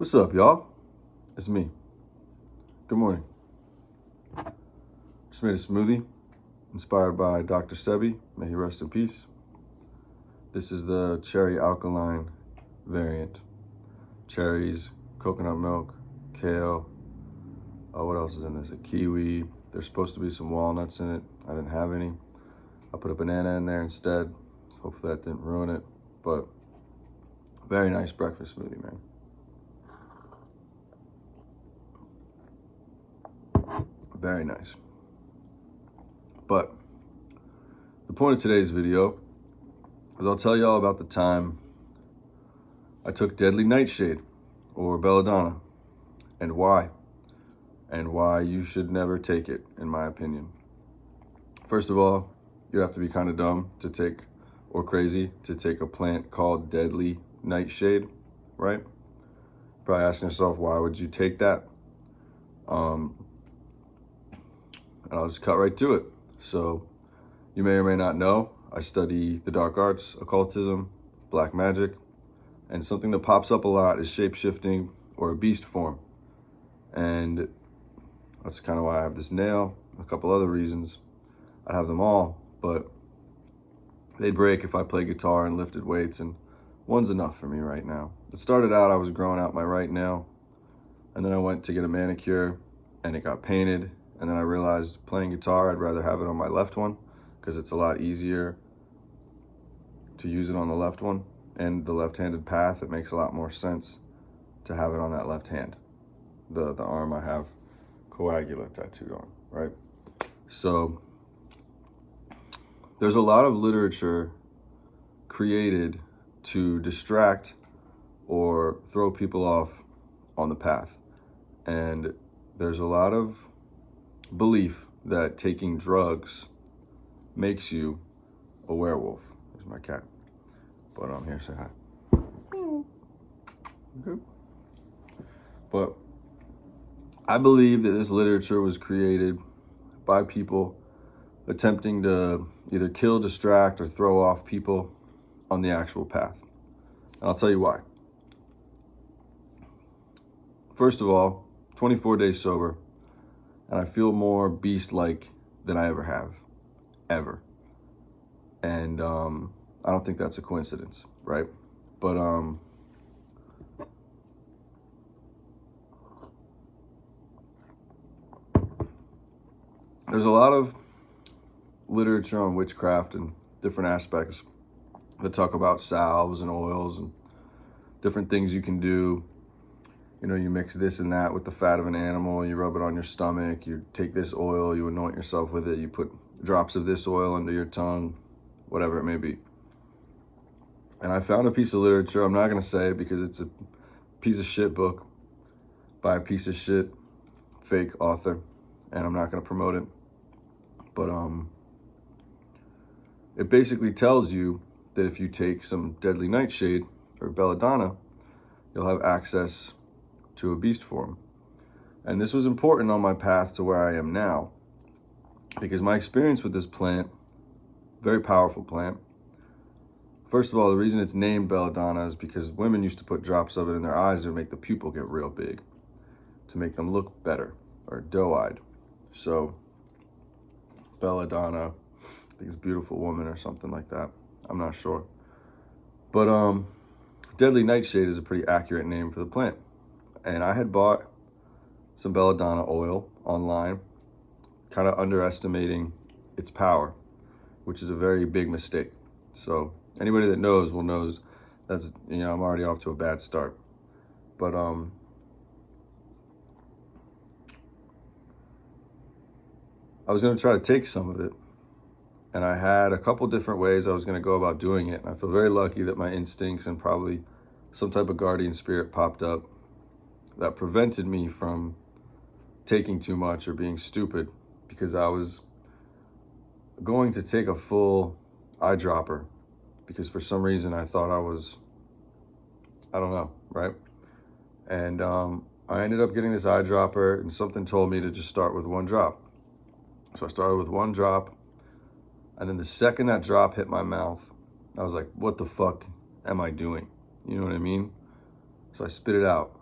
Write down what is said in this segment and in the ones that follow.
What's up, y'all? It's me. Good morning. Just made a smoothie inspired by Dr. Sebi. May he rest in peace. This is the cherry alkaline variant. Cherries, coconut milk, kale. What else is in this? A kiwi. There's supposed to be some walnuts in it. I didn't have any. I put a banana in there instead. Hopefully that didn't ruin it. But very nice breakfast smoothie, man. Very nice. But the point of today's video is I'll tell y'all about the time I took deadly Nightshade or Belladonna and why you should never take it, in my opinion. First of all, you have to be kind of dumb to take, or crazy to take a plant called deadly Nightshade, right? Probably asking yourself, why would you take that? And I'll just cut right to it. So you may or may not know, I study the dark arts, occultism, black magic, and something that pops up a lot is shape-shifting or a beast form. And that's kind of why I have this nail, a couple other reasons. I have them all, but they break if I play guitar and lifted weights, and one's enough for me right now. It started out, I was growing out my right nail, and then I went to get a manicure, and it got painted. And then I realized playing guitar, I'd rather have it on my left one because it's a lot easier to use it on the left one. And the left-handed path, it makes a lot more sense to have it on that left hand. The arm I have coagula tattooed on, right? So there's a lot of literature created to distract or throw people off on the path. And there's a lot of belief that taking drugs makes you a werewolf. There's my cat. But I'm here to say hi. Okay. But I believe that this literature was created by people attempting to either kill, distract, or throw off people on the actual path. And I'll tell you why. First of all, 24 days sober, and I feel more beast-like than I ever have, ever. And I don't think that's a coincidence, right? But there's a lot of literature on witchcraft and different aspects that talk about salves and oils and different things you can do. You know, you mix this and that with the fat of an animal, you rub it on your stomach, you take this oil, you anoint yourself with it, you put drops of this oil under your tongue, whatever it may be. And I found a piece of literature, I'm not going to say it because it's a piece of shit book by a piece of shit fake author, and I'm not going to promote it. But it basically tells you that if you take some deadly Nightshade or Belladonna, you'll have access to a beast form. And this was important on my path to where I am now, because my experience with this plant, very powerful plant. First of all, the reason it's named Belladonna is because women used to put drops of it in their eyes to make the pupil get real big, to make them look better, or doe-eyed. So Belladonna, I think it's beautiful woman or something like that. I'm not sure. But deadly Nightshade is a pretty accurate name for the plant. And I had bought some Belladonna oil online, kind of underestimating its power, which is a very big mistake. So anybody that knows will knows that's, I'm already off to a bad start. But I was going to try to take some of it, and I had a couple different ways I was going to go about doing it. And I feel very lucky that my instincts and probably some type of guardian spirit popped up that prevented me from taking too much or being stupid, because I was going to take a full eyedropper because for some reason I thought I don't know, right? And I ended up getting this eyedropper, and something told me to just start with one drop. So I started with one drop, and then the second that drop hit my mouth, I was like, what the fuck am I doing? You know what I mean? So I spit it out.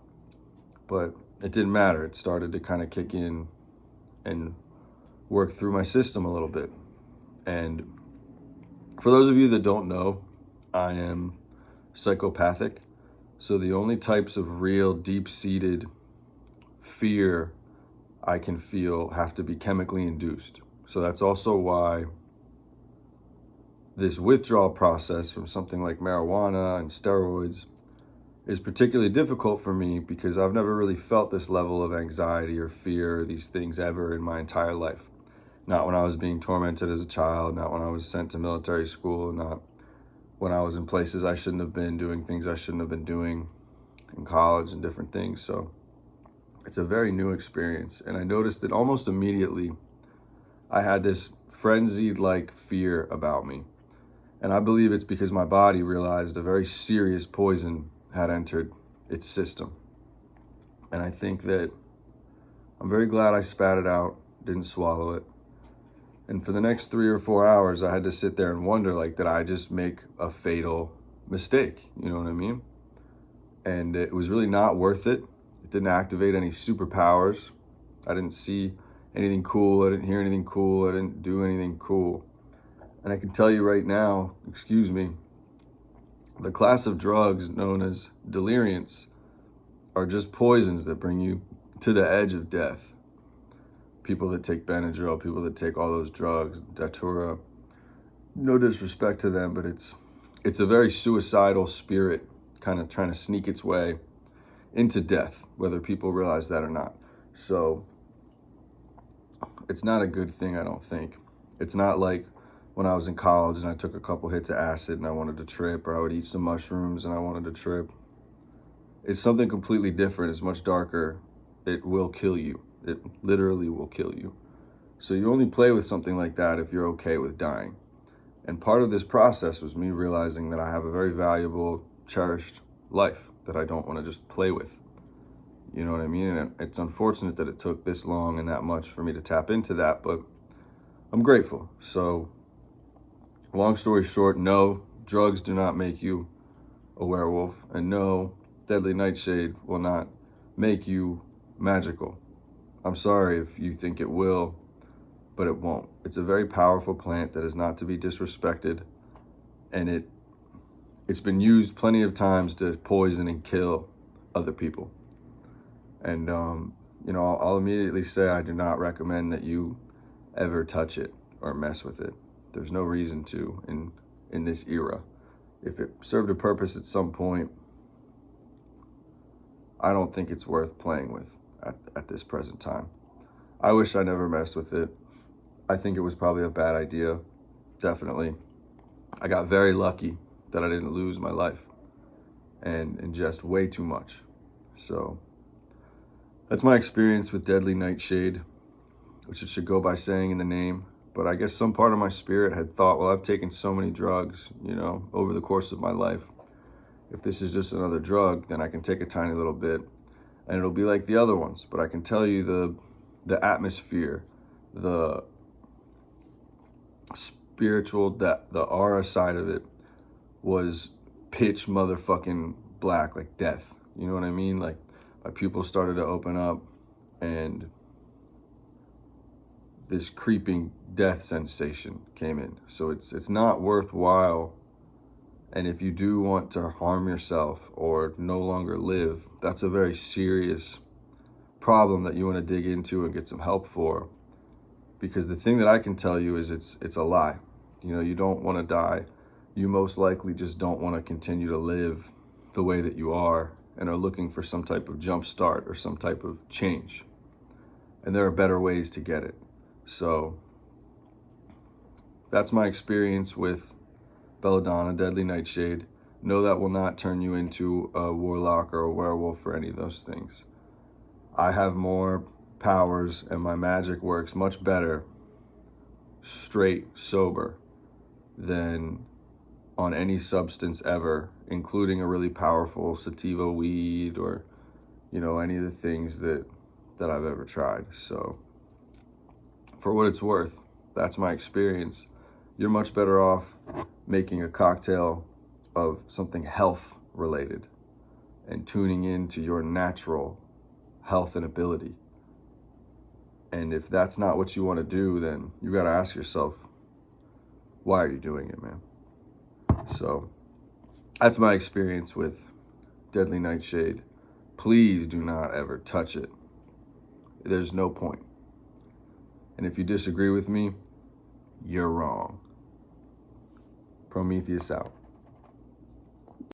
but it didn't matter. It started to kind of kick in and work through my system a little bit. And for those of you that don't know, I am psychopathic. So the only types of real deep-seated fear I can feel have to be chemically induced. So that's also why this withdrawal process from something like marijuana and steroids is particularly difficult for me, because I've never really felt this level of anxiety or fear, these things, ever in my entire life. Not when I was being tormented as a child, not when I was sent to military school, not when I was in places I shouldn't have been, doing things I shouldn't have been doing in college and different things. So it's a very new experience. And I noticed that almost immediately I had this frenzied like fear about me. And I believe it's because my body realized a very serious poison had entered its system. And I think that I'm very glad I spat it out, didn't swallow it. And for the next 3 or 4 hours, I had to sit there and wonder, like, did I just make a fatal mistake? You know what I mean? And it was really not worth it. It didn't activate any superpowers. I didn't see anything cool. I didn't hear anything cool. I didn't do anything cool. And I can tell you right now, the class of drugs known as deliriants are just poisons that bring you to the edge of death. People that take Benadryl, people that take all those drugs, Datura, no disrespect to them, but it's a very suicidal spirit kind of trying to sneak its way into death, whether people realize that or not. So it's not a good thing, I don't think. It's not like when I was in college and I took a couple hits of acid and I wanted to trip, or I would eat some mushrooms and I wanted to trip. It's something completely different. It's much darker. It will kill you. It literally will kill you. So you only play with something like that if you're okay with dying. And part of this process was me realizing that I have a very valuable, cherished life that I don't want to just play with. You know what I mean? And it's unfortunate that it took this long and that much for me to tap into that, but I'm grateful. So long story short, no, drugs do not make you a werewolf. And no, deadly nightshade will not make you magical. I'm sorry if you think it will, but it won't. It's a very powerful plant that is not to be disrespected, and it's been used plenty of times to poison and kill other people. And I'll immediately say I do not recommend that you ever touch it or mess with it. There's no reason to in this era. If it served a purpose at some point, I don't think it's worth playing with at this present time. I wish I never messed with it. I think it was probably a bad idea, definitely. I got very lucky that I didn't lose my life and ingest way too much. So that's my experience with deadly nightshade, which it should go by saying in the name. But I guess some part of my spirit had thought, well, I've taken so many drugs, over the course of my life. If this is just another drug, then I can take a tiny little bit and it'll be like the other ones. But I can tell you the atmosphere, the spiritual, the aura side of it was pitch motherfucking black, like death. You know what I mean? Like my pupils started to open up and this creeping death sensation came in. So it's not worthwhile. And if you do want to harm yourself or no longer live, that's a very serious problem that you want to dig into and get some help for. Because the thing that I can tell you is it's a lie. You don't want to die. You most likely just don't want to continue to live the way that you are and are looking for some type of jump start or some type of change. And there are better ways to get it. So that's my experience with Belladonna, deadly nightshade. No, that will not turn you into a warlock or a werewolf or any of those things. I have more powers and my magic works much better straight sober than on any substance ever, including a really powerful sativa weed or any of the things that I've ever tried. So for what it's worth, that's my experience. You're much better off making a cocktail of something health related and tuning into your natural health and ability. And if that's not what you want to do, then you got to ask yourself, why are you doing it, man? So that's my experience with Deadly Nightshade. Please do not ever touch it. There's no point. And if you disagree with me, you're wrong. Prometheus out.